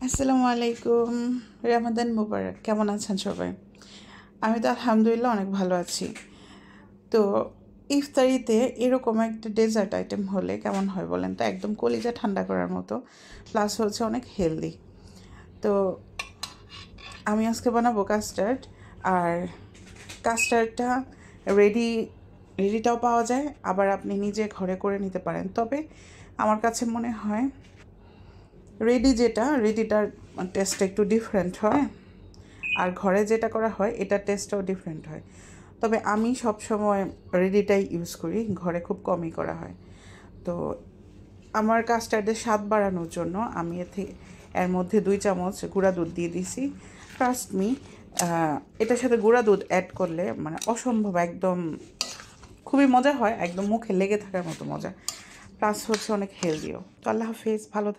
আসসালামু আলাইকুম। রামাদান মুবারক। কেমন আছেন সবাই? আমি তো আলহামদুলিল্লাহ অনেক ভালো আছি। তো ইফতারিতে এরকম একটা ডেজার্ট আইটেম হলে কেমন হয় বলেন তো? একদম কলিজা ঠান্ডা করার মতো, প্লাস হচ্ছে অনেক হেলদি। তো আমি আজকে বানাবো কাস্টার্ড। আর কাস্টার্ডটা রেডি রেডিটাও পাওয়া যায়, আবার আপনি নিজে ঘরে করে নিতে পারেন। তবে আমার কাছে মনে হয় রেডিটার টেস্টটা একটু ডিফারেন্ট হয়, আর ঘরে যেটা করা হয় এটার টেস্টটাও ডিফারেন্ট হয়। তবে আমি সবসময় রেডিটাই ইউজ করি, ঘরে খুব কমই করা হয়। তো আমার কাস্টার্ডের স্বাদ বাড়ানোর জন্য আমি এর মধ্যে 2 চামচ গুঁড়া দুধ দিয়ে দিছি। ট্রাস্ট মি, এটার সাথে গুঁড়া দুধ অ্যাড করলে মানে অসম্ভব, একদম খুবই মজা হয়, একদম মুখে লেগে থাকার মতো মজা, প্লাস হচ্ছে অনেক হেলদিও। তো আল্লাহ হাফেজ, ভালো